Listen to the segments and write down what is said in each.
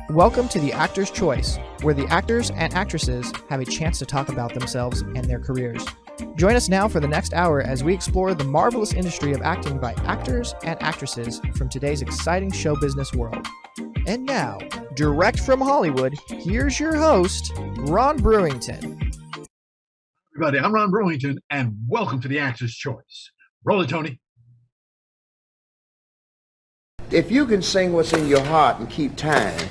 Welcome to The Actor's Choice, where the actors and actresses have a chance to talk about themselves and their careers. Join us now for the next hour as we explore the marvelous industry of acting by actors and actresses from today's exciting show business world. And now, direct from Hollywood, here's your host, Ron Brewington. Everybody, I'm Ron Brewington, and welcome to The Actor's Choice. Roll it, Tony. If you can sing what's in your heart and keep time,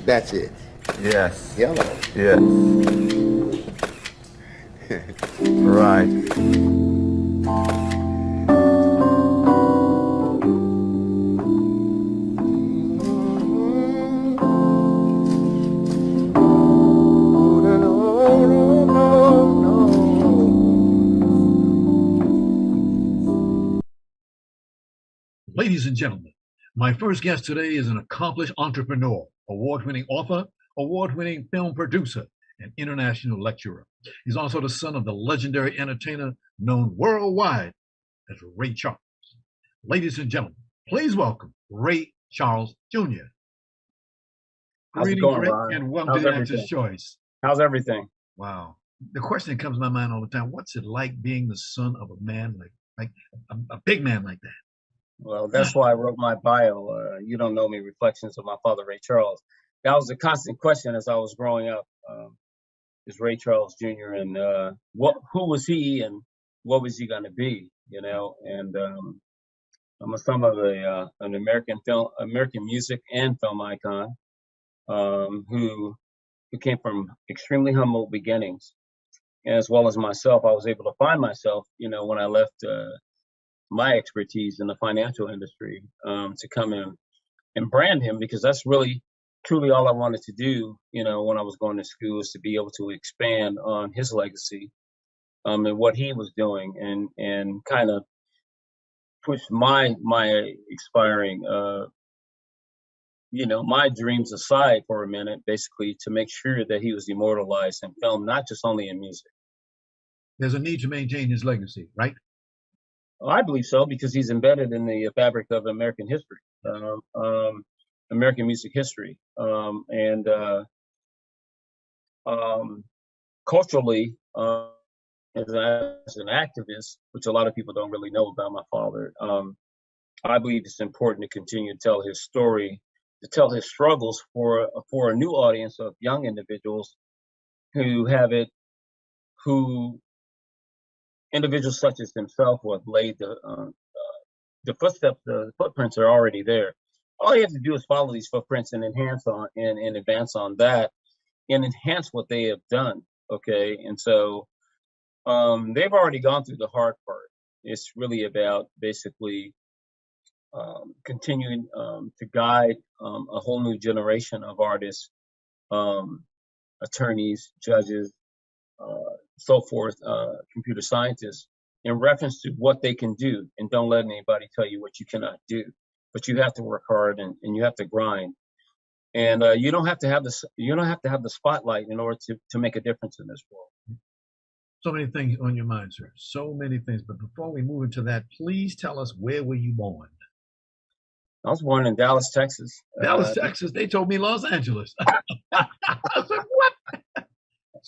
that's it. Yes. Hello. Yes. Right. Ladies and gentlemen, my first guest today is an accomplished entrepreneur, award-winning author, award-winning film producer, and international lecturer. He's also the son of the legendary entertainer known worldwide as Ray Charles. Ladies and gentlemen, please welcome Ray Charles Jr. How's it going, Ray, Ron? and welcome How's to The everything? Actor's Choice. How's everything? Wow. The question that comes to my mind all the time, what's it like being the son of a man like a big man like that? Well, that's why I wrote my bio. You don't know me, Reflections of My Father, Ray Charles. That was a constant question as I was growing up. Is Ray Charles Jr. and who was he and what was he going to be? You know, and I'm a son of an American music and film icon who came from extremely humble beginnings, as well as myself. I was able to find myself, you know, when I left my expertise in the financial industry to come in and brand him, because that's really truly all I wanted to do, you know, when I was going to school, is to be able to expand on his legacy and what he was doing, and kind of push my expiring my dreams aside for a minute, basically to make sure that he was immortalized in film, not just only in music. There's a need to maintain his legacy, right? I believe so, because he's embedded in the fabric of American history, American music history, and culturally, as an activist, which a lot of people don't really know about my father. I believe it's important to continue to tell his story, to tell his struggles for a new audience of young individuals who individuals such as himself who have laid the footprints are already there. All you have to do is follow these footprints and advance on that, and enhance what they have done. Okay, and so they've already gone through the hard part. It's really about basically continuing to guide a whole new generation of artists, attorneys, judges, so forth, computer scientists, in reference to what they can do. And don't let anybody tell you what you cannot do. But you have to work hard and you have to grind. And you don't have to have the spotlight in order to make a difference in this world. So many things on your mind, sir. So many things. But before we move into that, please tell us, where were you born? I was born in Dallas, Texas. Dallas, Texas. They told me Los Angeles. I was like, what?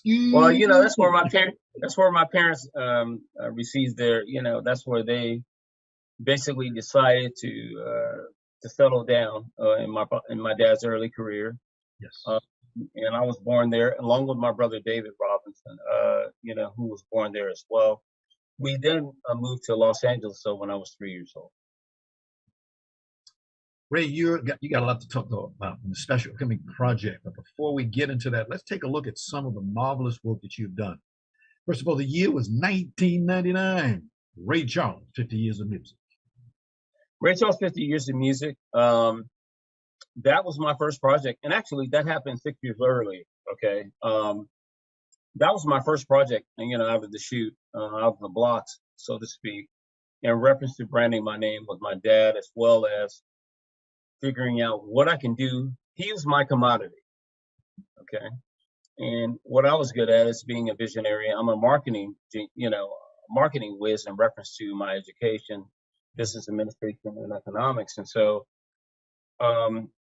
Well, you know, that's where my parents received their, you know, that's where they basically decided to settle down in my dad's early career. Yes. And I was born there along with my brother David Robinson, who was born there as well. We then moved to Los Angeles when I was 3 years old. Ray, you got a lot to talk about in the special upcoming project. But before we get into that, let's take a look at some of the marvelous work that you've done. First of all, the year was 1999. Ray Charles, 50 years of music. Ray Charles, 50 years of music. That was my first project. And actually, that happened 6 years early. Okay. That was my first project, out of the chute, out of the blocks, so to speak, in reference to branding my name with my dad, as well as figuring out what I can do. He was my commodity. Okay. And what I was good at is being a visionary. I'm a marketing whiz in reference to my education, business administration and economics. And so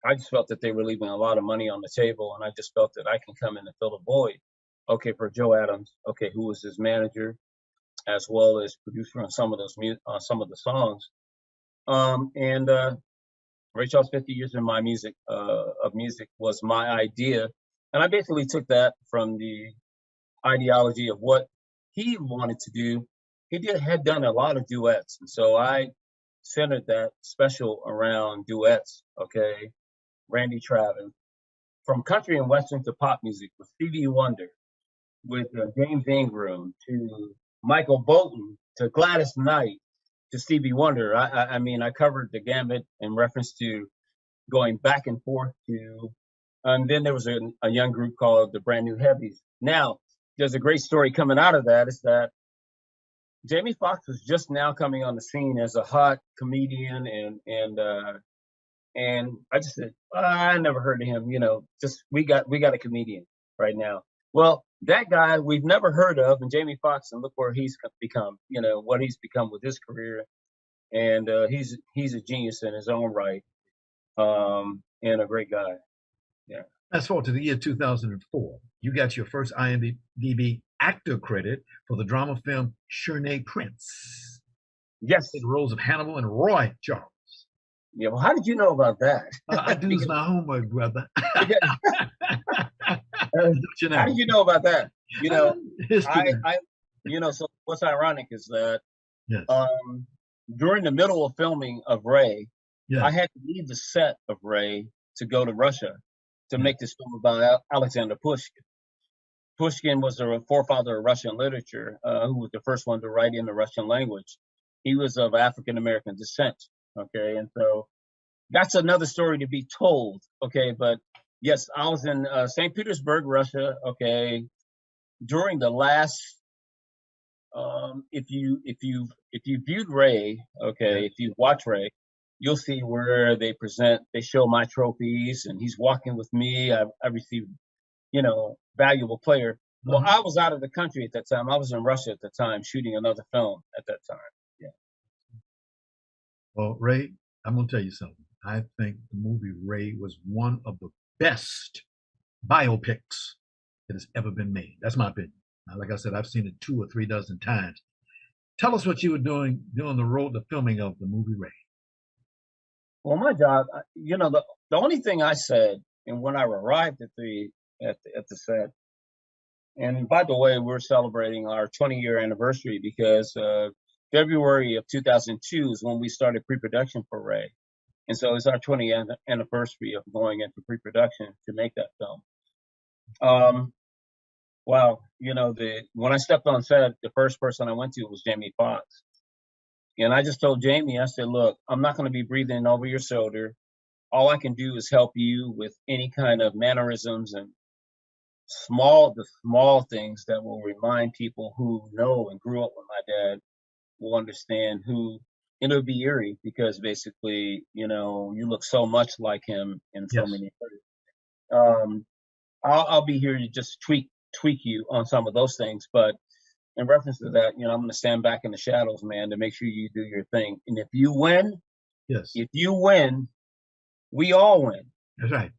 I just felt that they were leaving a lot of money on the table, and I just felt that I can come in and fill the void. Okay, for Joe Adams, okay, who was his manager as well as producer on some of those some of the songs. And Ray Charles' 50 years in my music was my idea, and I basically took that from the ideology of what he wanted to do. He had done a lot of duets, and so I centered that special around duets. Okay, Randy Travis, from country and western to pop music with Stevie Wonder, with James Ingram to Michael Bolton to Gladys Knight to Stevie Wonder. I mean, I covered the gamut in reference to going back and forth to, and then there was a young group called the Brand New Heavies. Now, there's a great story coming out of that, is that Jamie Foxx was just now coming on the scene as a hot comedian, and I just said, I never heard of him. You know, just we got a comedian right now. Well, that guy we've never heard of, and Jamie Foxx, and look where he's become. You know what he's become with his career, and he's a genius in his own right, and a great guy. Yeah. Fast forward to the year 2004. You got your first IMDb actor credit for the drama film Shernay Prince. Yes. In the roles of Hannibal and Roy Charles. Yeah. Well, how did you know about that? I do my homework, brother. How did you know about that? You know, so what's ironic is that yes. During the middle of filming of Ray, yes. I had to leave the set of Ray to go to Russia to make this film about Alexander Pushkin. Pushkin was the forefather of Russian literature, who was the first one to write in the Russian language. He was of African American descent. Okay, and so that's another story to be told. Okay, but yes, I was in St. Petersburg, Russia. Okay, during the last, if you viewed Ray, okay, if you watch Ray, you'll see where they show my trophies, and he's walking with me. I received, valuable player. Well, I was out of the country at that time. I was in Russia at the time, shooting another film at that time. Yeah. Well, Ray, I'm going to tell you something. I think the movie Ray was one of the best biopics that has ever been made. That's my opinion. Now, like I said, I've seen it 2 or 3 dozen times. Tell us what you were doing the filming of the movie Ray. Well, my job, the only thing I said, and when I arrived at the set, and by the way, we're celebrating our 20-year anniversary because February of 2002 is when we started pre-production for Ray. And so it's our 20th anniversary of going into pre-production to make that film. Wow, when I stepped on set, the first person I went to was Jamie Foxx. And I just told Jamie, I said, look, I'm not going to be breathing over your shoulder. All I can do is help you with any kind of mannerisms and the small things that will remind people who know and grew up with my dad will understand who, and it'll be eerie because basically, you look so much like him in so many ways. I'll be here to just tweak you on some of those things, but in reference to that, I'm going to stand back in the shadows, man, to make sure you do your thing. And if you win, we all win. That's right.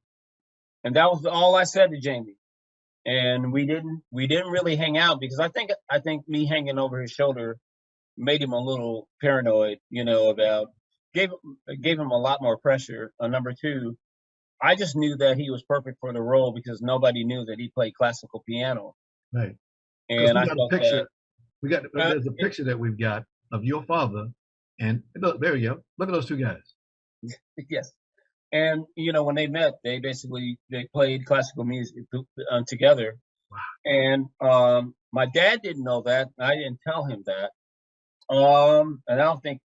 And that was all I said to Jamie. And we didn't really hang out because I think me hanging over his shoulder made him a little paranoid, gave him a lot more pressure. Number two, I just knew that he was perfect for the role because nobody knew that he played classical piano. Right. And I got a picture. There's a picture that we've got of your father, and look, there you go. Look at those two guys. Yes. And when they met, they played classical music together. Wow. And my dad didn't know that. I didn't tell him that. And I don't think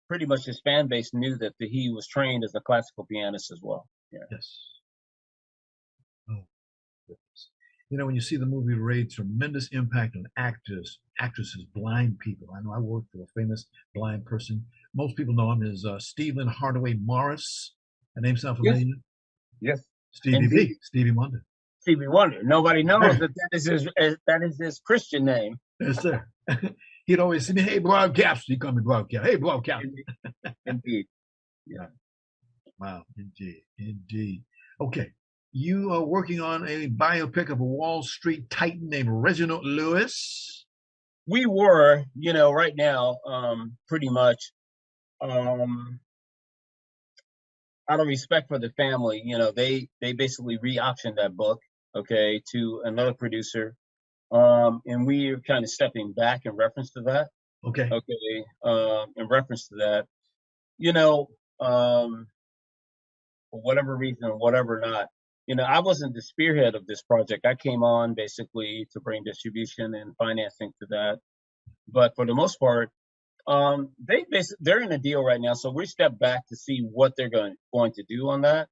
pretty much his fan base knew that he was trained as a classical pianist as well. Yeah. Yes. Oh, goodness. When you see the movie Ray, tremendous impact on actors, actresses, blind people. I know I worked for a famous blind person. Most people know him as Stephen Hardaway Morris. That name sound familiar? Yes. Stevie Wonder. Stevie Wonder. Nobody knows that is his Christian name. Yes, sir. He'd always say, "Hey, Broadcast." He'd call me Broadcast. Hey, Broadcast. Indeed. Yeah. Wow, indeed, indeed. Okay, you are working on a biopic of a Wall Street titan named Reginald Lewis. We were, right now, pretty much, out of respect for the family, they basically re-optioned that book, okay, to another producer. And we are kind of stepping back in reference to that. Okay. Okay. In reference to that, you know, um, for whatever reason, whatever not, I wasn't the spearhead of this project. I came on basically to bring distribution and financing to that. But for the most part, they're in a deal right now, so we step back to see what they're going to do on that.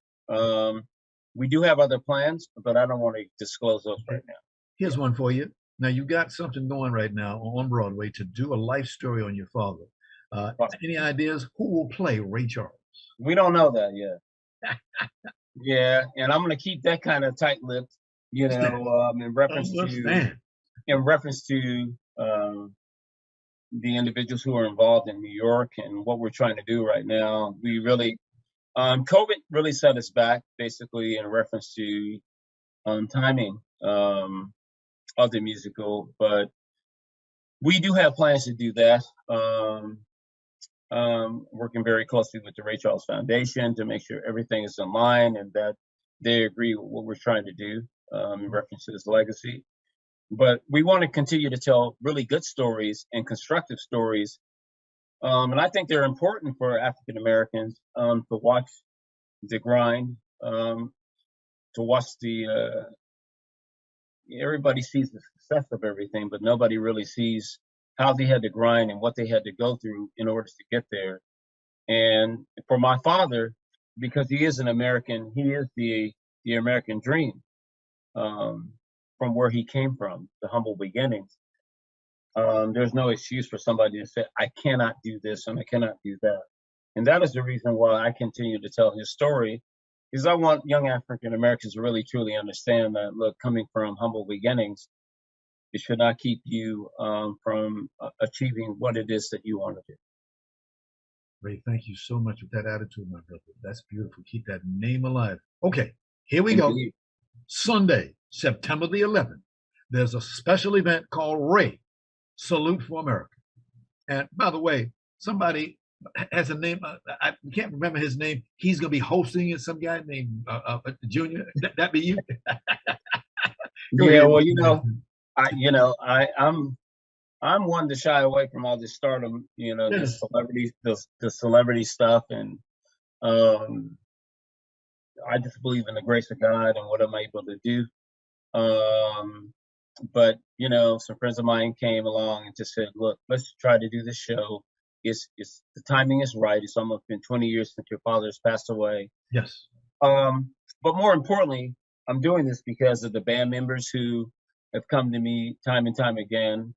We do have other plans, but I don't want to disclose those right now. Here's one for you. Now you got something going right now on Broadway to do a life story on your father. Any ideas who will play Ray Charles? We don't know that yet. Yeah, and I'm gonna keep that kind of tight-lipped, in reference to the individuals who are involved in New York and what we're trying to do right now. We really, COVID really set us back, basically, in reference to timing of the musical, but we do have plans to do that. Working very closely with the Ray Charles Foundation to make sure everything is in line and that they agree with what we're trying to do in reference to his legacy. But we want to continue to tell really good stories and constructive stories. And I think they're important for African Americans to watch the grind, to watch everybody sees the success of everything, but nobody really sees how they had to grind and what they had to go through in order to get there. And for my father, because he is an American, he is the American dream. From where he came from, the humble beginnings. There's no excuse for somebody to say, I cannot do this and I cannot do that. And that is the reason why I continue to tell his story, because I want young African Americans to really truly understand that, look, coming from humble beginnings, it should not keep you from achieving what it is that you want to do. Ray, thank you so much with that attitude, my brother. That's beautiful. Keep that name alive. Okay, here we go. Sunday, September the 11th, there's a special event called Ray, Salute for America. And by the way, somebody has a name, I can't remember his name. He's going to be hosting it, some guy named Junior. That be you? Yeah, well, I'm one to shy away from all this stardom, Yes. the celebrity stuff. And I just believe in the grace of God and what I'm able to do. But some friends of mine came along and just said, look, let's try to do this show. It's the timing is right. It's almost been 20 years since your father has passed away. Yes. But more importantly, I'm doing this because of the band members who have come to me time and time again,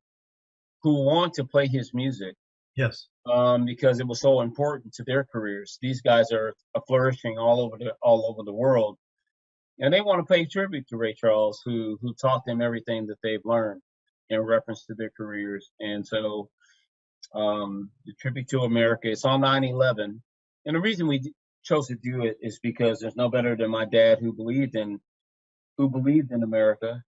who want to play his music. Yes. Because it was so important to their careers. These guys are flourishing all over the world. And they want to pay tribute to Ray Charles, who taught them everything that they've learned in reference to their careers. And so the tribute to America, it's on 9/11. And the reason we chose to do it is because there's no better than my dad who believed in America,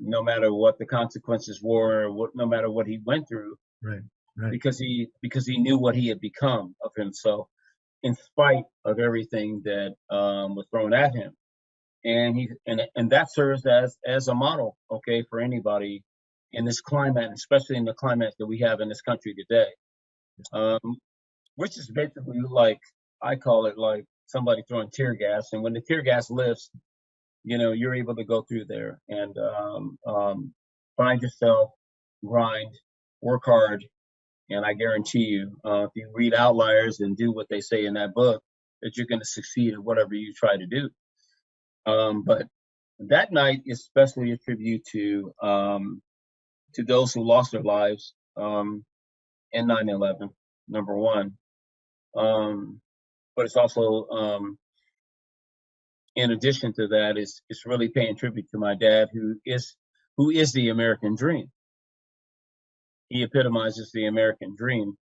no matter what the consequences were, no matter what he went through. Right. Because he knew what he had become of himself, in spite of everything that was thrown at him, and that serves as a model, okay, for anybody in this climate, especially in the climate that we have in this country today, which is basically like, I call it like somebody throwing tear gas, and when the tear gas lifts, you're able to go through there and find yourself, grind, work hard. And I guarantee you, if you read Outliers and do what they say in that book, that you're going to succeed at whatever you try to do. But that night is especially a tribute to those who lost their lives in 9/11, number one. But it's also, in addition to that, it's really paying tribute to my dad, who is the American dream. He epitomizes the American dream.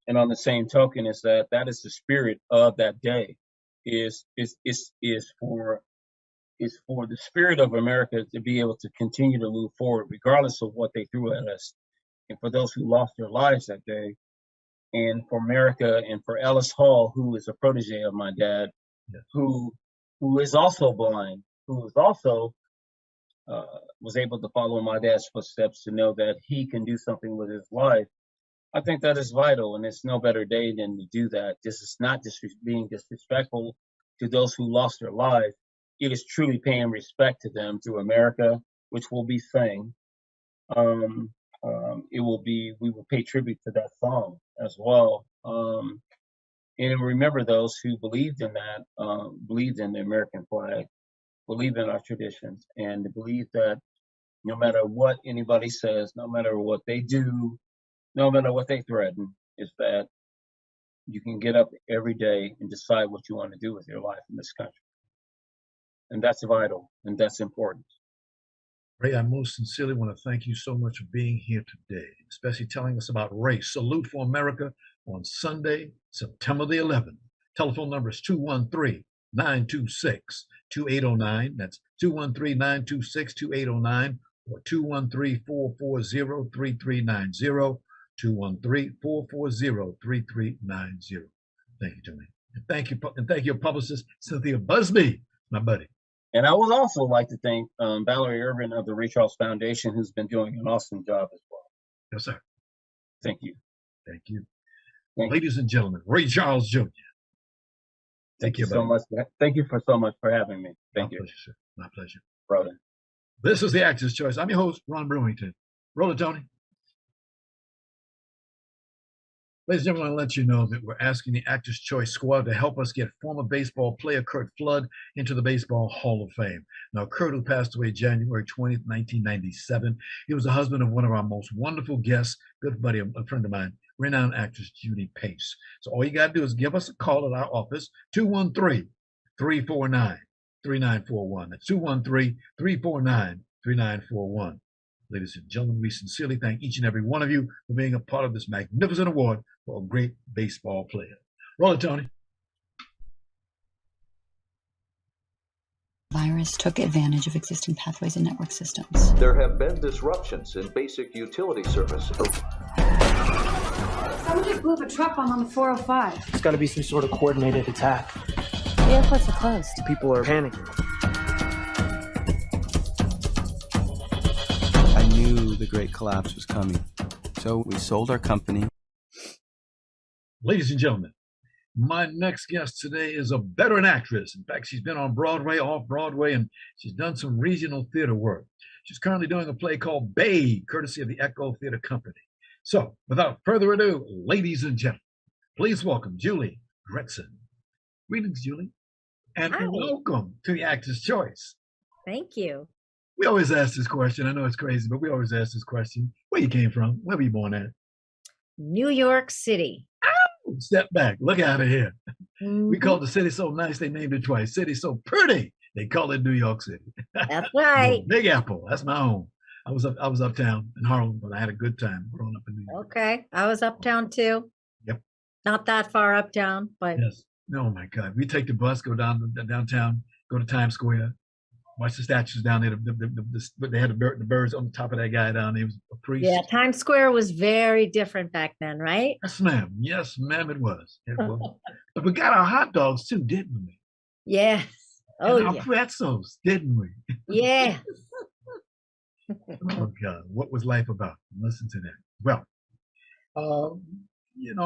And on the same token, is that is the spirit of that day. Is for the spirit of America to be able to continue to move forward, regardless of what they threw at us, and for those who lost their lives that day, and for America, and for Ellis Hall, who is a protege of my dad, Yes. who is also blind, who is also was able to follow my dad's footsteps to know that he can do something with his life. I think that is vital, and it's no better day than to do that. This is not just being disrespectful to those who lost their lives. It is truly paying respect to them through America, which will be sang. We will pay tribute to that song as well. And remember those who believed in that, believed in the American flag, believed in our traditions, and believed that no matter what anybody says, no matter what they do, no matter what they threaten, is that you can get up every day and decide what you want to do with your life in this country. And that's vital, and that's important. Ray, I most sincerely want to thank you so much for being here today, especially telling us about race. Salute for America on Sunday, September the 11th. Telephone number is 213-926-2809. That's 213-926-2809 or 213-440-3390. 213-440-3390. Thank you, Tony. And thank you, publicist Cynthia Busby, my buddy. And I would also like to thank Valerie Irvin of the Ray Charles Foundation, who's been doing an awesome job as well. Yes, sir. Thank you. Thank you. Thank Ladies and gentlemen, Ray Charles Jr. Thank you so much. Thank you so much for having me. Thank you. My pleasure, sir. My pleasure. Brother. This is the Actor's Choice. I'm your host, Ron Brewington. Roll it, Tony. Ladies and gentlemen, I want to let you know that we're asking the Actors Choice Squad to help us get former baseball player Curt Flood into the Baseball Hall of Fame. Now, Curt, who passed away January 20th, 1997, he was the husband of one of our most wonderful guests, good buddy, a friend of mine, renowned actress Judy Pace. So all you got to do is give us a call at our office, 213-349-3941. That's 213-349-3941. Ladies and gentlemen, we sincerely thank each and every one of you for being a part of this magnificent award for a great baseball player. Roll it, Tony. Virus took advantage of existing pathways and network systems. There have been disruptions in basic utility service. Someone just blew up a truck bomb on the 405. It's got to be some sort of coordinated attack. The airports are closed. People are panicking. I knew the great collapse was coming, so we sold our company. Ladies and gentlemen, my next guest today is a veteran actress. In fact, she's been on Broadway, off-Broadway, and she's done some regional theater work. She's currently doing a play called Babe, courtesy of the Echo Theater Company. So, without further ado, ladies and gentlemen, please welcome Julie Dretzin. Greetings, Julie, and welcome to the Actor's Choice. Thank you. We always ask this question. I know it's crazy, but we always ask this question. Where you came from? Where were you born at? New York City. Ow! Step back. Look out of here. Mm-hmm. We called the city so nice, they named it twice. City so pretty, they call it New York City. That's right. Big Apple. That's my home. I was uptown in Harlem, but I had a good time growing up in New York. Okay. I was uptown too. Yep. Not that far uptown, but yes. Oh my God. We take the bus, go down downtown, go to Times Square, watch the statues down there. They had the birds on the top of that guy down there. He was a priest. yeah, Times Square was very different back then, right? Yes, ma'am. Yes, ma'am, it was. It was. But we got our hot dogs too, didn't we? Yes. And Oh, our yeah. pretzels, didn't we? Yes. Oh God, what was life about? Listen to that. Well,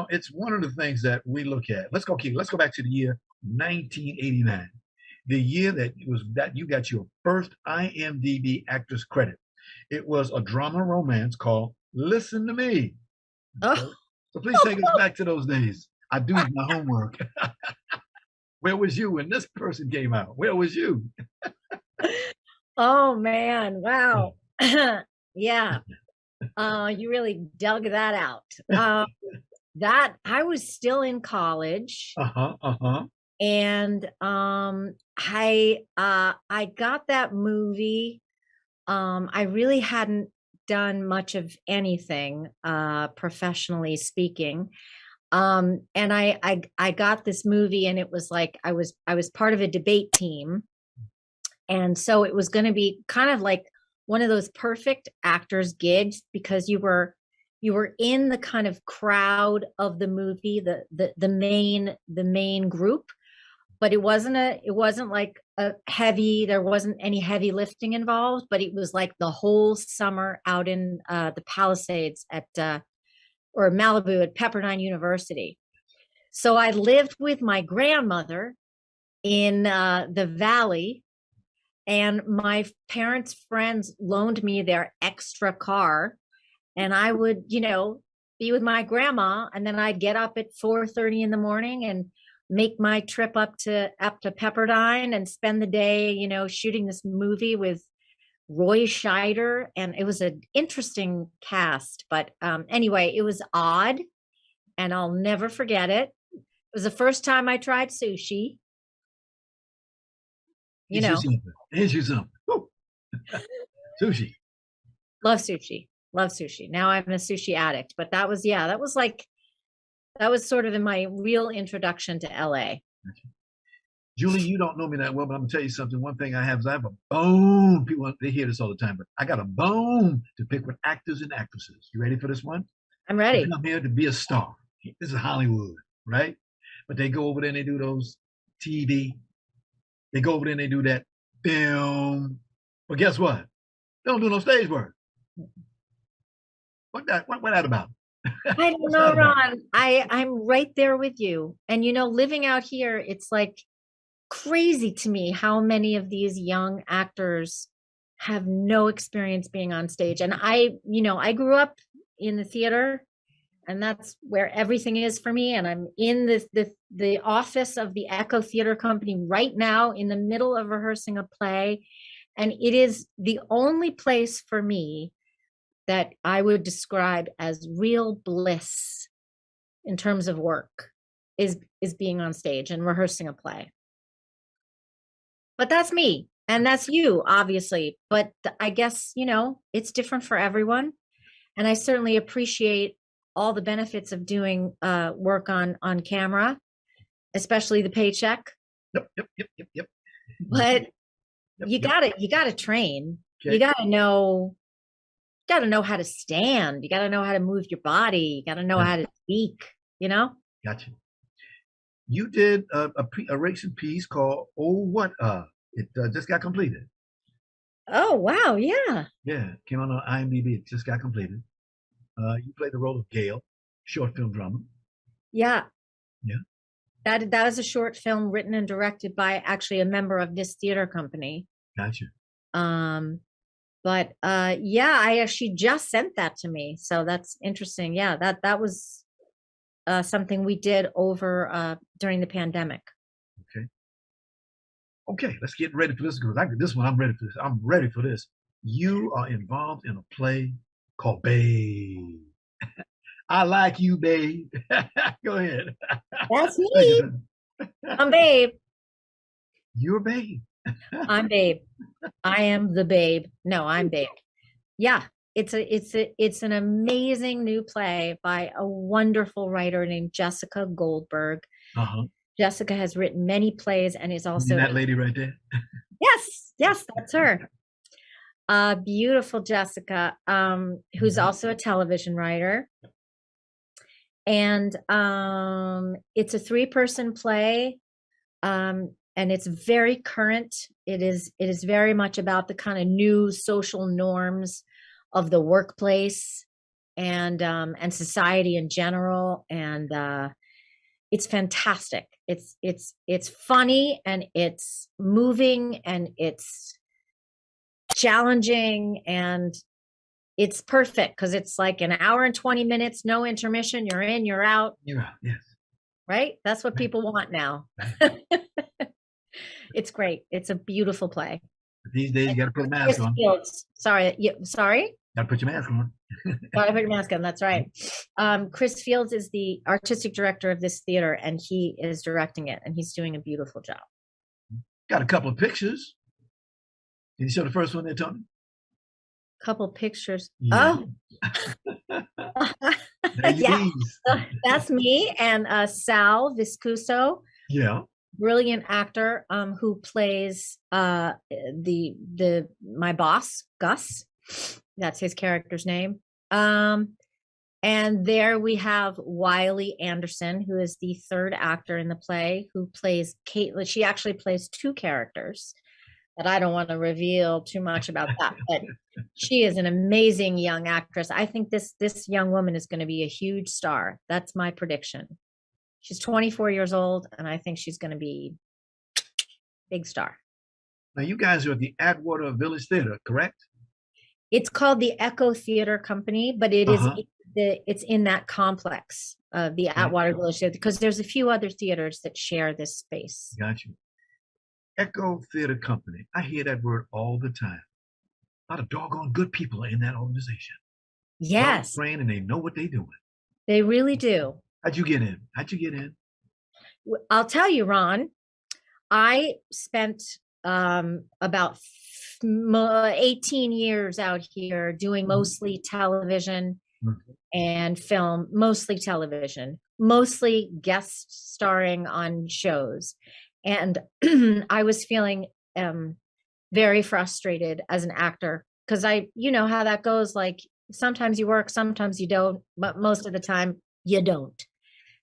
it's one of the things that we look at. Let's go back to the year 1989, the year that you got your first IMDb actress credit. It was a drama romance called "Listen to Me." Oh. So please take us back to those days. I do my homework. Where was you when this person came out? Where was you? Oh man. Wow. Yeah. You really dug that out. That I was still in college. And I got that movie. I really hadn't done much of anything professionally speaking. And I got this movie, and it was like I was part of a debate team, and so it was going to be kind of like one of those perfect actors gigs, because you were in the kind of crowd of the movie, the main group, but it wasn't like there wasn't any heavy lifting involved, but it was like the whole summer out in the Palisades or Malibu at Pepperdine University. So I lived with my grandmother in the Valley, and my parents' friends loaned me their extra car, and I would, be with my grandma, and then I'd get up at 4:30 in the morning and make my trip up to Pepperdine and spend the day, shooting this movie with Roy Scheider. And it was an interesting cast, but anyway, it was odd, and I'll never forget it. It was the first time I tried sushi. Here's you something. Sushi. Love sushi. Love sushi. Now I'm a sushi addict, but that was sort of in my real introduction to LA. Julie, you don't know me that well, but I'm gonna tell you something. One thing I have is I have a bone. People, they hear this all the time, but I got a bone to pick with actors and actresses. You ready for this one? I'm ready. I'm here to be a star. This is Hollywood, right? But they go over there and they do those TV. They go over there and they do that film. But guess what? They don't do no stage work. What that about? I don't know, Ron. I'm right there with you. And living out here, it's like crazy to me how many of these young actors have no experience being on stage. And I grew up in the theater, and that's where everything is for me. And I'm in the office of the Echo Theater Company right now, in the middle of rehearsing a play. And it is the only place for me that I would describe as real bliss in terms of work is being on stage and rehearsing a play. But that's me, and that's you, obviously. But I guess, it's different for everyone. And I certainly appreciate all the benefits of doing work on camera, especially the paycheck. Yep. But you gotta train. Okay. You gotta know how to stand. You gotta know how to move your body. You gotta know how to speak. Gotcha. You did a racing piece called it just got completed. Oh wow, yeah. Yeah, came on IMDb. It just got completed. You played the role of Gail, short film drama. Yeah. Yeah. That was a short film written and directed by actually a member of this theater company. Gotcha. But she just sent that to me, so that's interesting. Yeah, that was something we did over during the pandemic. Okay, let's get ready for this, because I'm ready for this. I'm ready for this. You are involved in a play called Babe. I like you, babe. Go ahead. That's me. I'm Babe. You're Babe. I'm Babe. I am the Babe. No, I'm Babe. Yeah, it's an amazing new play by a wonderful writer named Jessica Goldberg. Uh-huh. Jessica has written many plays and is also that lady right there. Yes, that's her. Beautiful Jessica, who's also a television writer. And it's a 3-person play, and it's very current. It is very much about the kind of new social norms of the workplace and society in general. And it's fantastic. It's funny, and it's moving, and it's challenging, and it's perfect because it's like an hour and 20 minutes, no intermission. You're in, you're out. You're out, yes. Right? That's what people want now. It's great. It's a beautiful play. These days, you got to put a mask on. Sorry. Got to put your mask on. Got to put your mask on. That's right. Chris Fields is the artistic director of this theater, and he is directing it, and he's doing a beautiful job. Got a couple of pictures. Can you show the first one there, Tony? Couple pictures. Yeah. Oh. Yeah, that's me and Sal Viscuso. Yeah. Brilliant actor who plays my boss, Gus. That's his character's name. And there we have Wiley Anderson, who is the third actor in the play, who plays Caitlin. She actually plays two characters, but I don't want to reveal too much about that. But she is an amazing young actress. I think this young woman is going to be a huge star. That's my prediction. She's 24 years old, and I think she's going to be a big star. Now, you guys are at the Atwater Village Theater, correct? It's called the Echo Theater Company, but it is it's in that complex of the Atwater Village Theater, because there's a few other theaters that share this space. Got you. Echo Theater Company. I hear that word all the time. A lot of doggone good people are in that organization. Yes. Trained and they know what they're doing. They really do. How'd you get in? I'll tell you, Ron, I spent about 18 years out here doing mostly television and film, mostly television, mostly guest starring on shows. And I was feeling very frustrated as an actor, because you know how that goes. Like, sometimes you work, sometimes you don't, but most of the time you don't.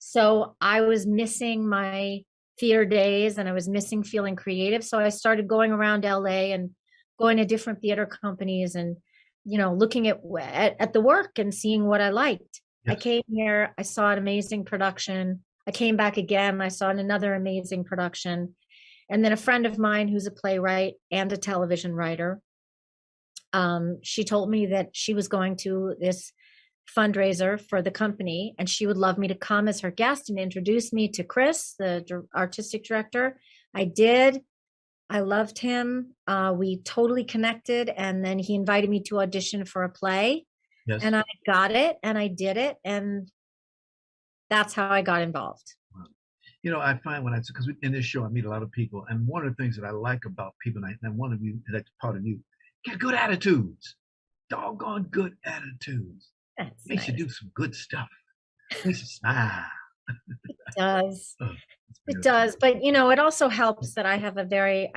So I was missing my theater days, and I was missing feeling creative. So I started going around LA and going to different theater companies and, you know, looking at the work and seeing what I liked. Yes. I came here, I saw an amazing production. I came back again, I saw another amazing production. And then a friend of mine who's a playwright and a television writer, she told me that she was going to this fundraiser for the company, and she would love me to come as her guest and introduce me to Chris, the artistic director. I did. I loved him. We totally connected. And then he invited me to audition for a play. Yes. And I got it, and I did it. And that's how I got involved. Wow. You know, I find because in this show, I meet a lot of people. And one of the things that I like about people, and one of you, that's part of you, get good attitudes. Doggone good attitudes. That's Makes you do some good stuff. Makes you smile. It does. It does. But, you know, it also helps that I have a very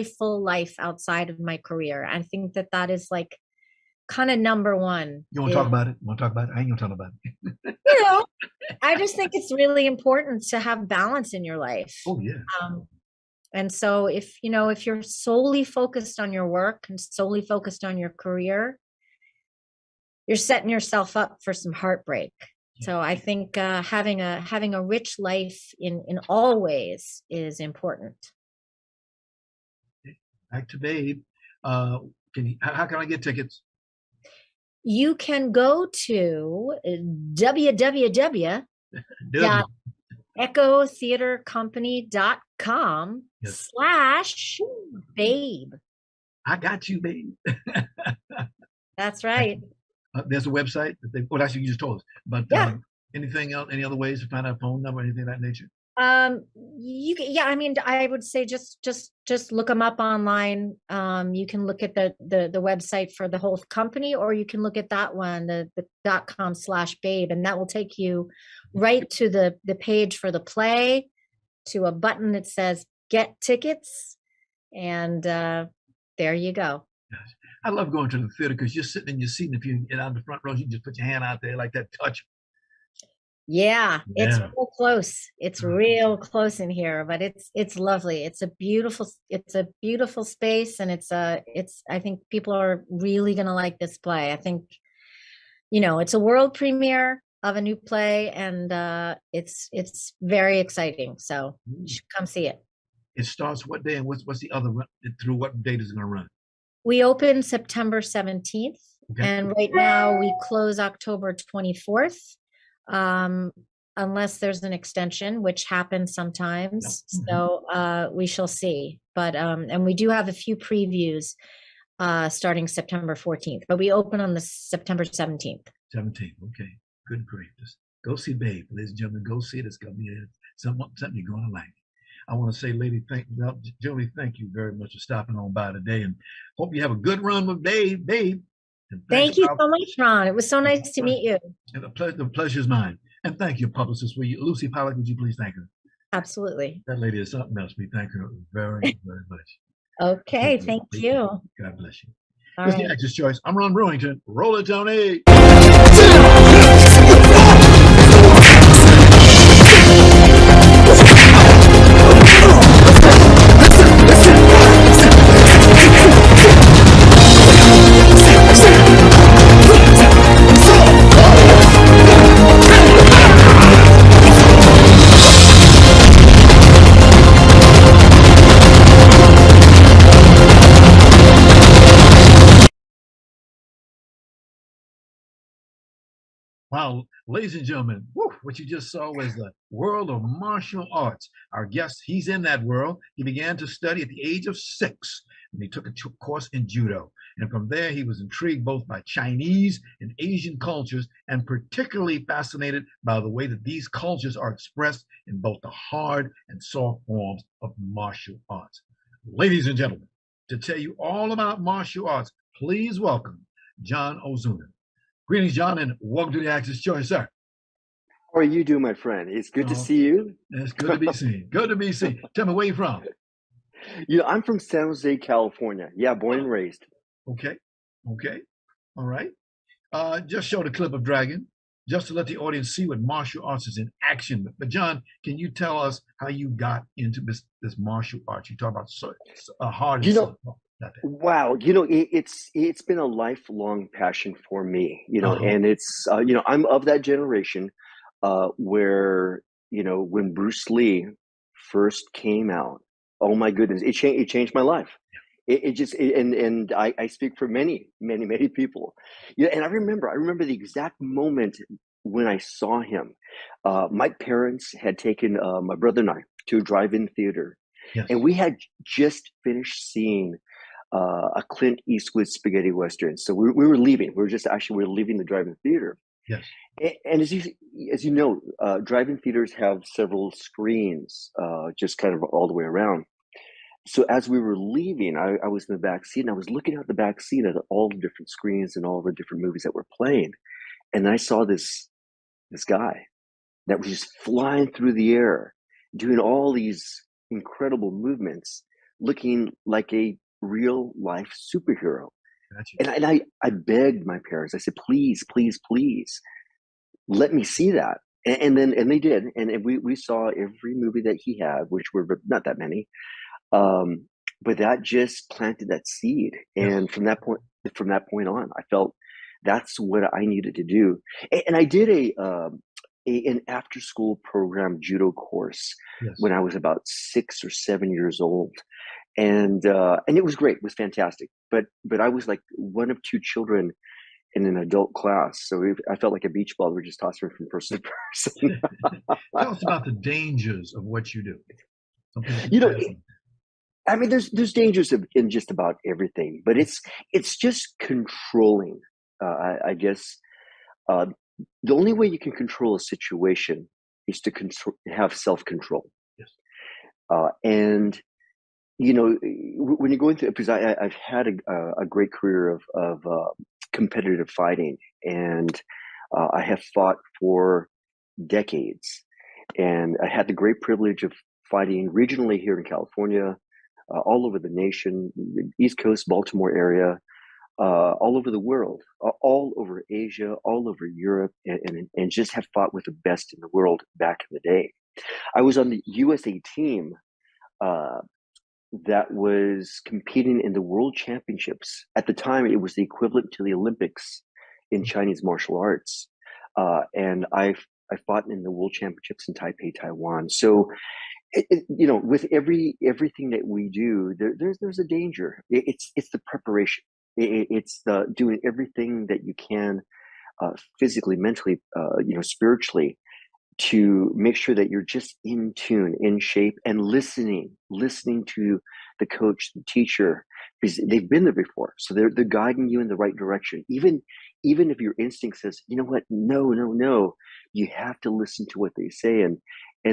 full life outside of my career. I think that is like kind of number one. You want to talk about it? I ain't going to talk about it. You know, I just think it's really important to have balance in your life. Oh, yeah. And so if you're solely focused on your work and solely focused on your career, you're setting yourself up for some heartbreak. So I think having a rich life in all ways is important. Back to Babe. How can I get tickets? You can go to www.echotheatercompany.com/babe. I got you, babe. That's right. There's a website that actually you just told us. But anything else, any other ways to find out a phone number, anything of that nature? I mean, I would say just look them up online. You can look at the website for the whole company, or you can look at that one, the .com/babe, and that will take you right to the page for the play, to a button that says get tickets, and there you go. Gosh, I love going to the theater because you're sitting in your seat, and if you get out the front row, you just put your hand out there like that, touch. Yeah, it's real close. It's real close in here, but it's lovely. It's a beautiful space, and I think people are really going to like this play. I think, you know, it's a world premiere of a new play, and it's very exciting. So you should come see it. It starts what day, and what's the other through what date is it going to run? We open September 17th, and right now we close October 24th. Unless there's an extension, which happens sometimes. So we shall see. But and we do have a few previews starting September 14th, but we open on the September 17th. 17th, okay. Good grief. Just go see Babe, ladies and gentlemen. Go see it. It's going to be something you're going to like. I want to say, Julie, thank you very much for stopping on by today, and hope you have a good run with Babe. And Thank you so much, Ron. It was so nice to meet you. And the pleasure's mine. And thank you, publicist. Lucy Pollock, would you please thank her? Absolutely. That lady is something else. We thank her very, very much. Okay, thank you. God bless you. All This is right. the Actor's Choice. I'm Ron Brewington. Roll it, Tony. Wow, ladies and gentlemen, what you just saw was the world of martial arts. Our guest, he's in that world. He began to study at the age of 6, and he took a course in judo. And from there, he was intrigued both by Chinese and Asian cultures, and particularly fascinated by the way that these cultures are expressed in both the hard and soft forms of martial arts. Ladies and gentlemen, to tell you all about martial arts, please welcome John Ozuna. Greetings, John, and welcome to the Actor's Choice, sir. How are you doing, my friend? It's good to see you. It's good to be seen. Good to be seen. Tell me, where you from? I'm from San Jose, California. Yeah, born and raised. Okay. All right. Just show the clip of Dragon, just to let the audience see what martial arts is in action. But John, can you tell us how you got into this martial arts? You talk about hard and soft. Wow, it's been a lifelong passion for me, and it's I'm of that generation where when Bruce Lee first came out, oh my goodness, it changed my life. And I speak for many people. And I remember the exact moment when I saw him. My parents had taken my brother and I to a drive-in theater, and we had just finished seeing a Clint Eastwood spaghetti western. So we were leaving. We were leaving the drive-in theater. Yes. And as you know, drive-in theaters have several screens, just kind of all the way around. So as we were leaving, I was in the back seat, and I was looking out the back seat at all the different screens and all the different movies that were playing, and I saw this guy that was just flying through the air, doing all these incredible movements, looking like a real life superhero. Gotcha. And I begged my parents. I said, please, let me see that. And they did. And we saw every movie that he had, which were not that many. But that just planted that seed. And from that point on, I felt that's what I needed to do. And I did an after school program judo course when I was about 6 or 7 years old. And it was great. It was fantastic. But I was like one of 2 children in an adult class. So I felt like a beach ball. We're just tossing from person to person. Tell us about the dangers of what you do. I mean, there's dangers in just about everything, but it's just controlling. I guess the only way you can control a situation is to have self-control. Yes. And when you're going through, because I've had a great career of competitive fighting, and I have fought for decades, and I had the great privilege of fighting regionally here in California, all over the nation, the East Coast, Baltimore area, all over the world, all over Asia, all over Europe, and just have fought with the best in the world back in the day. I was on the USA team that was competing in the World Championships. At the time, it was the equivalent to the Olympics in Chinese martial arts. And I fought in the World Championships in Taipei, Taiwan. So, with everything that we do, there's a danger. It's the preparation. It's the doing everything that you can, physically, mentally, spiritually, to make sure that you're just in tune, in shape, and listening to the coach, the teacher, because they've been there before. So they're guiding you in the right direction. Even if your instinct says, you know what, no, you have to listen to what they say, and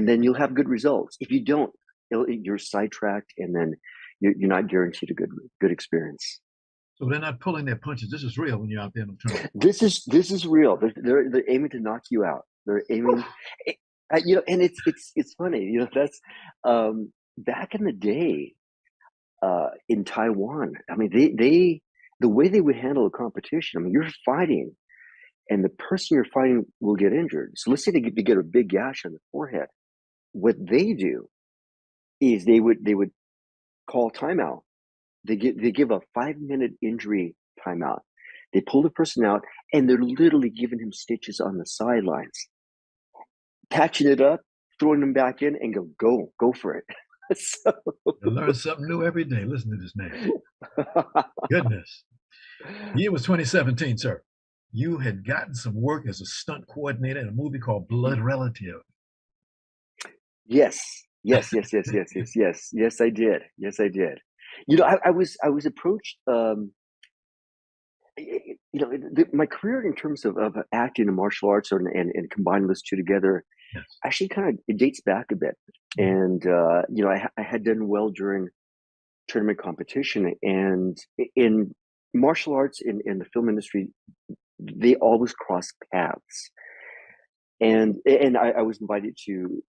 then you'll have good results. If you don't, you're sidetracked, and then you're not guaranteed a good experience. So they're not pulling their punches. This is real when you're out there in the tournament. This is real. They're aiming to knock you out. They're aiming, and it's funny. That's back in the day in Taiwan. I mean, they the way they would handle a competition. I mean, you're fighting, and the person you're fighting will get injured. So let's say they get a big gash on the forehead. What they do is they would call timeout. They give a 5-minute injury timeout. They pull the person out, and they're literally giving him stitches on the sidelines, patching it up, throwing him back in, and go for it. So, you learn something new every day. Listen to this man. Goodness. The year was 2017, sir. You had gotten some work as a stunt coordinator in a movie called Blood Relative. Yes, I did. Yes, I did. I was approached. My career in terms of acting and martial arts, and combining those two together, yes, actually it dates back a bit. And I had done well during tournament competition, and in martial arts in the film industry, they always cross paths. And I was invited to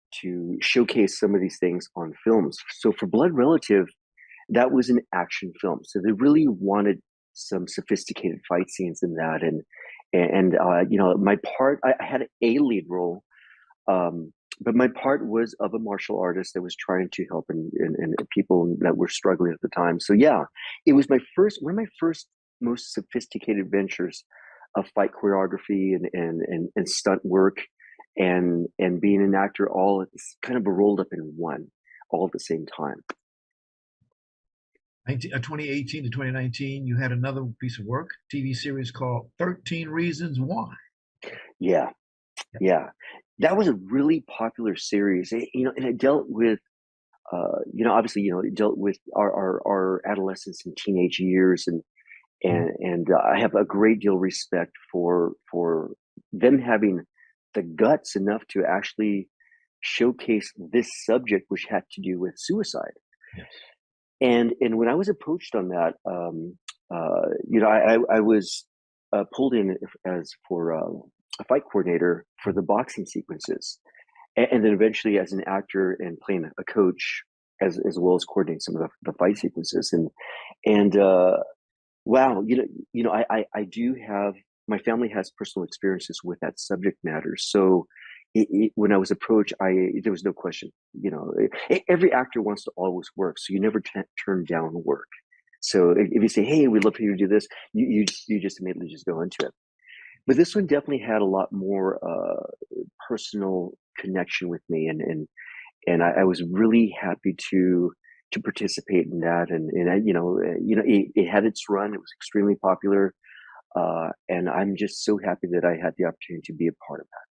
showcase some of these things on films. So for Blood Relative, that was an action film. So they really wanted some sophisticated fight scenes in that. And my part, I had a lead role, but my part was of a martial artist that was trying to help and people that were struggling at the time. So yeah, it was one of my first most sophisticated ventures of fight choreography and stunt work and being an actor, all kind of rolled up in one, all at the same time. 2018 to 2019, you had another piece of work, TV series called 13 Reasons Why. Yeah. That was a really popular series, and it dealt with, obviously, it dealt with our adolescence and teenage years, and I have a great deal of respect for them having the guts enough to actually showcase this subject, which had to do with suicide. Yes. And when I was approached on that, I was pulled in as for a fight coordinator for the boxing sequences, and then eventually as an actor and playing a coach as well as coordinating some of the fight sequences. And wow, I do have, my family has personal experiences with that subject matter. So when I was approached, there was no question. Every actor wants to always work, so you never turn down work. So if you say, "Hey, we'd love for you to do this," you just immediately just go into it. But this one definitely had a lot more personal connection with me, and I was really happy to participate in that. And it had its run. It was extremely popular, and I'm just so happy that I had the opportunity to be a part of that.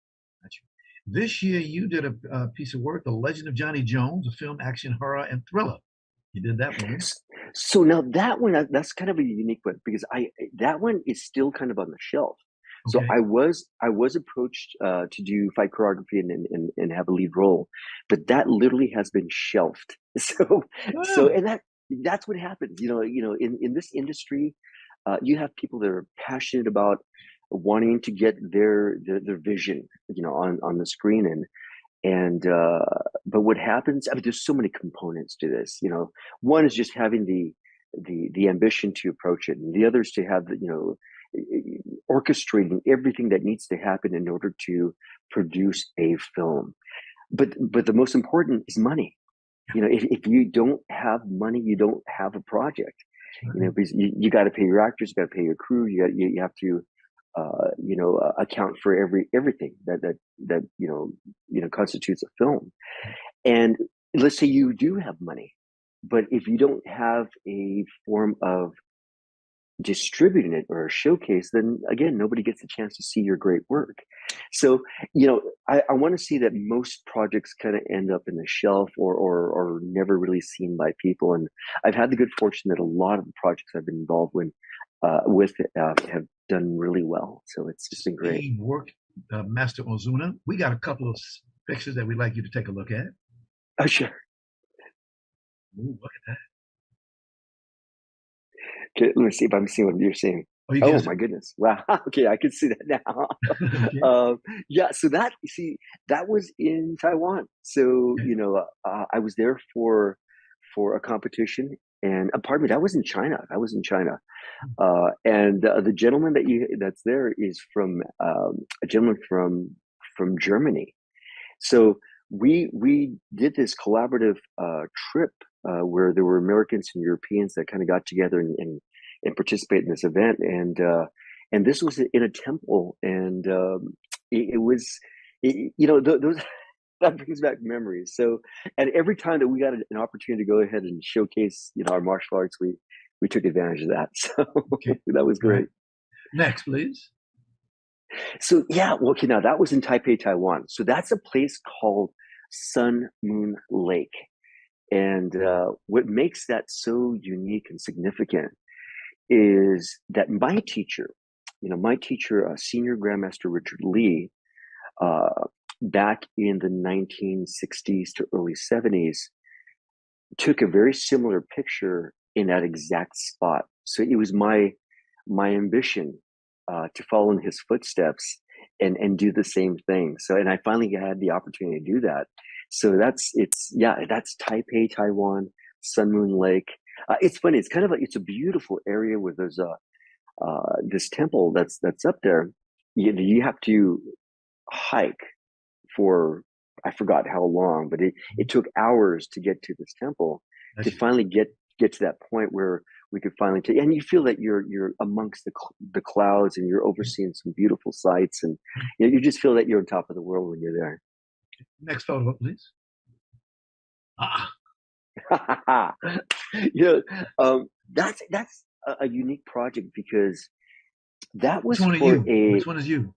Gotcha. This year, you did a piece of work, The Legend of Johnny Jones, a film, action, horror, and thriller. You did that one. So now that one, that's kind of a unique one, because that one is still kind of on the shelf. Okay. So I was approached to do fight choreography and have a lead role, but that literally has been shelved. So and that's what happens. In this industry, you have people that are passionate about wanting to get their vision, on the screen, and but what happens? I mean, there's so many components to this. One is just having the ambition to approach it, and the other is to have orchestrating everything that needs to happen in order to produce a film. But the most important is money. If you don't have money, you don't have a project. Because you got to pay your actors, you got to pay your crew, you have to account for everything that constitutes a film. And let's say you do have money, but if you don't have a form of distributing it or a showcase, then again, nobody gets a chance to see your great work. So, I want to see that most projects kind of end up in the shelf or never really seen by people. And I've had the good fortune that a lot of the projects I've been involved with have done really well. So it's just been great. Hey, work, Master Ozuna. We got a couple of pictures that we'd like you to take a look at. Oh, sure. Ooh, look at Okay, let me see if I'm seeing what you're seeing. Oh, you Oh can't see. my goodness! Wow. Okay, I can see that now. Okay. Yeah. So that you see, that was in Taiwan. So Okay. I was there for a competition, and pardon me, that was in China. That was in China. And the gentleman that's there is from a gentleman from Germany. So we did this collaborative trip where there were Americans and Europeans that kind of got together and participated in this event, and this was in a temple, and it was those that brings back memories. So, and every time that we got an opportunity to go ahead and showcase our martial arts, we took advantage of that. So Okay. that was All right. great. Next, please. So yeah, well, okay, now that was in Taipei, Taiwan. So that's a place called Sun Moon Lake. And what makes that so unique and significant is that my teacher, Senior Grandmaster Richard Lee, back in the 1960s to early 70s, took a very similar picture in that exact spot. So it was my ambition to follow in his footsteps and do the same thing. So, and I finally had the opportunity to do that. So that's Taipei, Taiwan, Sun Moon Lake. It's funny. It's kind of it's a beautiful area where there's this temple that's up there. You have to hike for, I forgot how long, but it took hours to get to this temple to finally get to that point where we could finally take, and you feel that you're amongst the clouds and you're overseeing some beautiful sights, and you just feel that you're on top of the world when you're there. Next photo, please. That's a unique project because that was Which one for are you? Which one is you?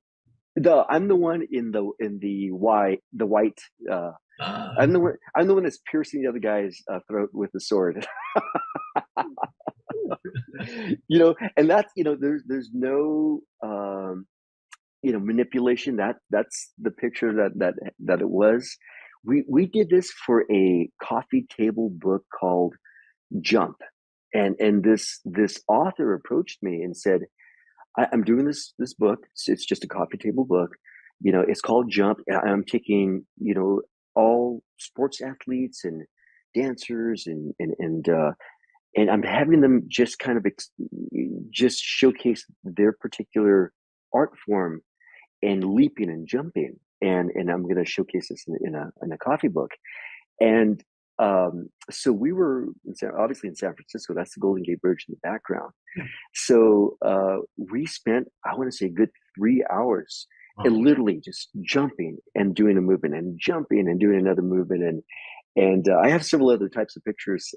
I'm the one in the white. I'm the one that's piercing the other guy's throat with the sword. And that's there's no manipulation. That's the picture that it was. We did this for a coffee table book called Jump, and this author approached me and said, I'm doing this book. It's just a coffee table book. It's called Jump. I'm taking all sports athletes and dancers and I'm having them just kind of just showcase their particular art form and leaping and jumping, and I'm going to showcase this in a coffee book. And so we were obviously in San Francisco. That's the Golden Gate Bridge in the background. So we spent, I want to say, a good 3 hours and literally just jumping and doing a movement and jumping and doing another movement. And I have several other types of pictures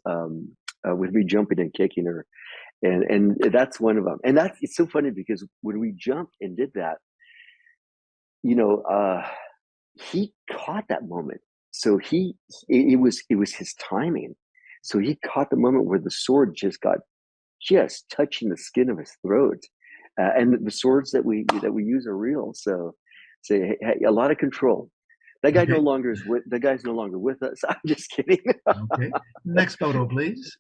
with me jumping and kicking her. And that's one of them. And it's so funny because when we jumped and did that, he caught that moment. So it was his timing. So he caught the moment where the sword just touching the skin of his throat. And the swords that we use are real. So a lot of control. That guy no longer is with. The guy's no longer with us. I'm just kidding. Okay. Next photo, please.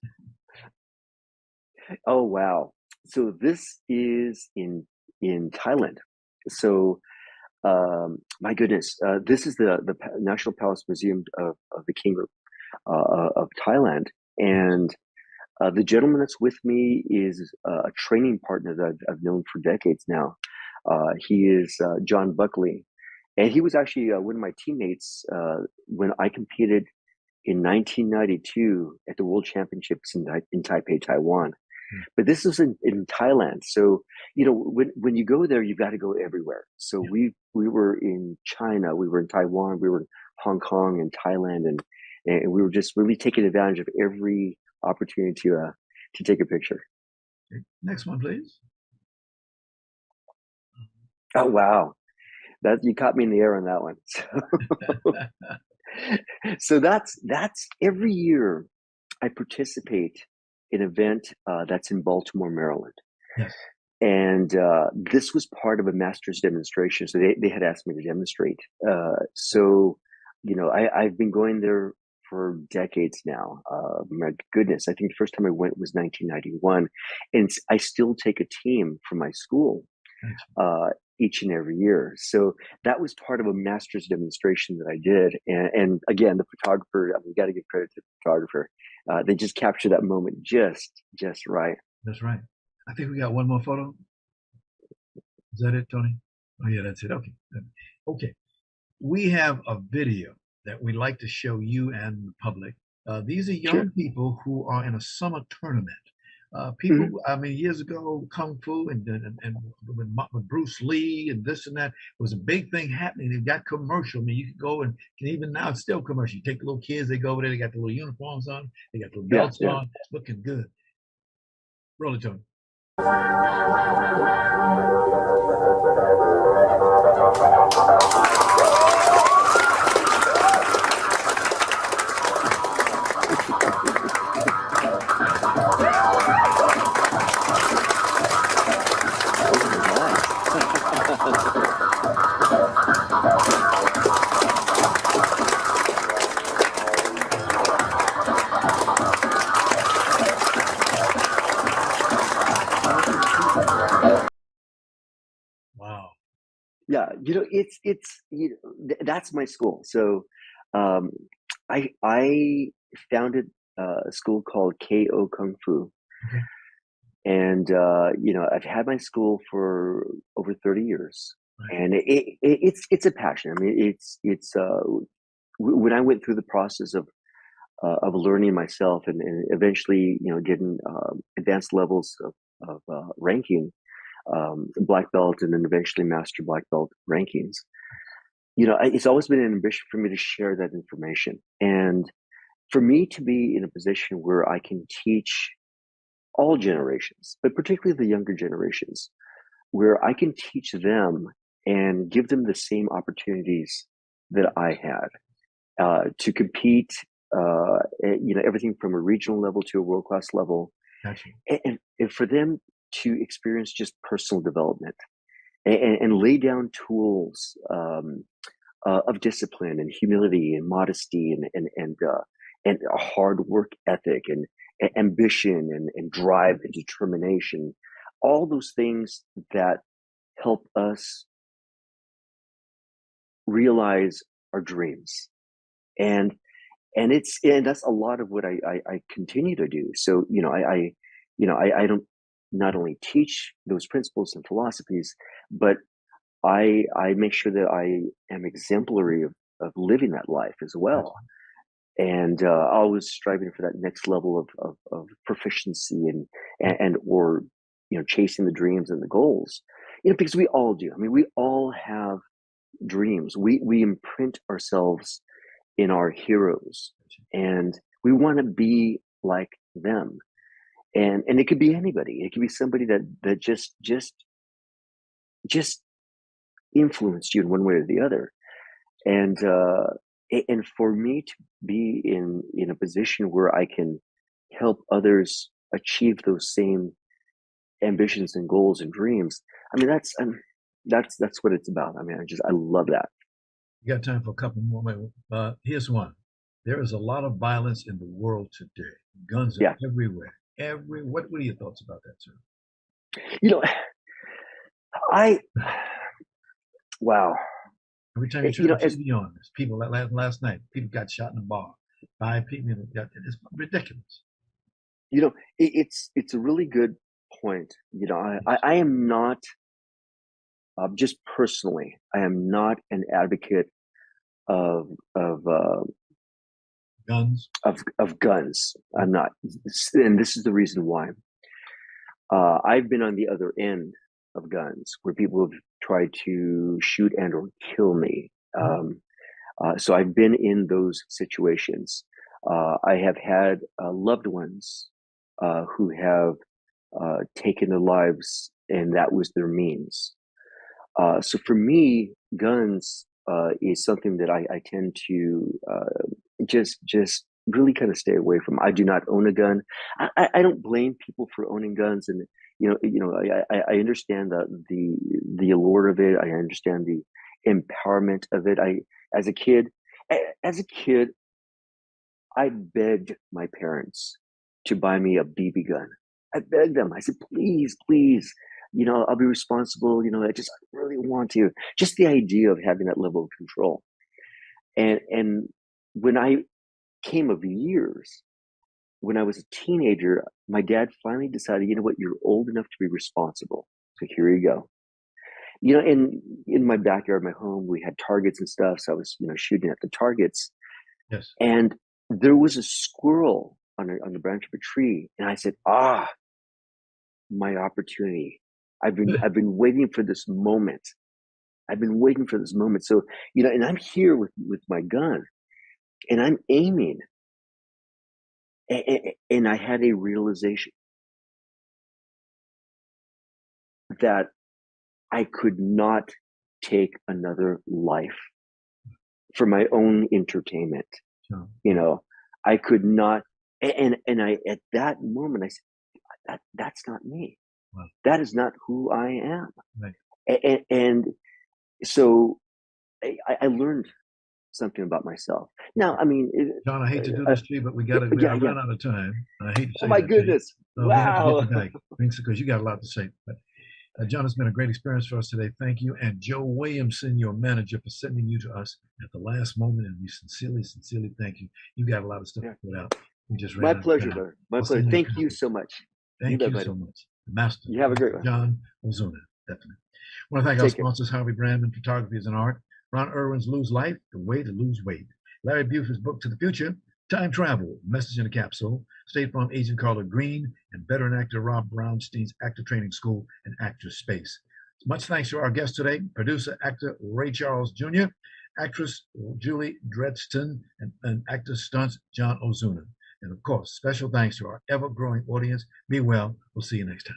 Oh wow! So this is in Thailand. So my goodness, this is the National Palace Museum of the King of Thailand, and the gentleman that's with me is a training partner that I've known for decades now. He is John Buckley. And he was actually one of my teammates when I competed in 1992 at the World Championships in Taipei, Taiwan. But this was in Thailand. So, when you go there, you've got to go everywhere. So we were in China, we were in Taiwan, we were in Hong Kong and Thailand, and we were just really taking advantage of every opportunity to take a picture. Okay. Next one, please. Oh, wow. That you caught me in the air on that one. So that's every year I participate in an event that's in Baltimore, Maryland. Yes. And this was part of a master's demonstration. So they had asked me to demonstrate. So I've been going there for decades now. My goodness, I think the first time I went was 1991, and I still take a team from my school each and every year. So that was part of a master's demonstration that I did. And again, the photographer, I mean, you got to give credit to the photographer. They just captured that moment just right. That's right. I think we got one more photo. Is that it, Tony? Oh yeah, that's it. Okay. Okay. We have a video that we'd like to show you and the public. These are young people who are in a summer tournament. People, I mean, years ago, Kung Fu and with Bruce Lee and this and that was a big thing happening. They've got commercial. I mean, you can go and even now it's still commercial. You take the little kids, they go over there, they got the little uniforms on, they got the little belts on. It's looking good. Roll it, Tony. Wow. Yeah, it's that's my school. So I founded a school called KO Kung Fu. And I've had my school for over 30 years, and it's a passion. I mean, it's when I went through the process of learning myself and eventually getting advanced levels of ranking, black belt, and then eventually master black belt rankings. It's always been an ambition for me to share that information, and for me to be in a position where I can teach all generations, but particularly the younger generations, where I can teach them and give them the same opportunities that I had to compete, everything from a regional level to a world-class level, and for them to experience just personal development and lay down tools of discipline and humility and modesty and a hard work ethic and ambition and drive and determination, all those things that help us realize our dreams. And that's a lot of what I continue to do. So, I don't not only teach those principles and philosophies, but I make sure that I am exemplary of living that life as well. And always striving for that next level of proficiency and or chasing the dreams and the goals, because we all do. I mean, we all have dreams. We imprint ourselves in our heroes, and we want to be like them. And it could be anybody. It could be somebody that just influenced you in one way or the other. And for me to be in a position where I can help others achieve those same ambitions and goals and dreams, I mean, that's what it's about. I mean, I love that. You got time for a couple more? Here's one. There is a lot of violence in the world today. Guns are everywhere. What are your thoughts about that, sir? Wow. Every time you turn the TV on, there's people last night, people got shot in a bar. 5 people got, it's ridiculous. It's a really good point. I am not, just personally, I am not an advocate of guns. Of guns. I'm not, and this is the reason why. I've been on the other end of guns, where people have tried to shoot and or kill me. So I've been in those situations. I have had loved ones who have taken their lives, and that was their means. So for me, guns is something that I tend to just really kind of stay away from. I do not own a gun. I don't blame people for owning guns, and I understand the allure of it. I understand the empowerment of it. As a kid, I begged my parents to buy me a BB gun. I begged them. I said, please, please, I'll be responsible. I just really want to. Just the idea of having that level of control. And when I came of years, when I was a teenager, my dad finally decided, you know what, you're old enough to be responsible. So here you go. In my backyard, my home, we had targets and stuff. So I was, shooting at the targets. Yes. And there was a squirrel on the branch of a tree. And I said, my opportunity. I've been waiting for this moment. I've been waiting for this moment. So, and I'm here with my gun and I'm aiming. And I had a realization that I could not take another life for my own entertainment. Sure. I could not. And I, at that moment, I said, that's not me. Wow. That is not who I am. Right. And so I learned something about myself. Now, I mean, John, I hate to do this to you, but we got to run out of time. I hate to say oh my that goodness. So wow. We have to get you back because you got a lot to say. But John, it's been a great experience for us today. Thank you. And Joe Williamson, your manager, for sending you to us at the last moment. And we sincerely thank you. You got a lot of stuff to put out. We just ran My out of pleasure, time. sir. My pleasure. Thank you so much. Thank you so much. Master. You have a great one. John Ozuna, definitely. I want to thank our sponsors, Harvey Brandman Photography is an Art, Ron Irwin's Lose Life, The Way to Lose Weight, Larry Buford's book To the Future, Time Travel, Message in a Capsule, State Farm agent Carla Green, and veteran actor Rob Brownstein's Actor Training School and Actor Space. Much thanks to our guest today, producer, actor Ray Charles Jr., actress Julie Dretzin, and actor Stunts John Ozuna. And of course, special thanks to our ever-growing audience. Be well. We'll see you next time.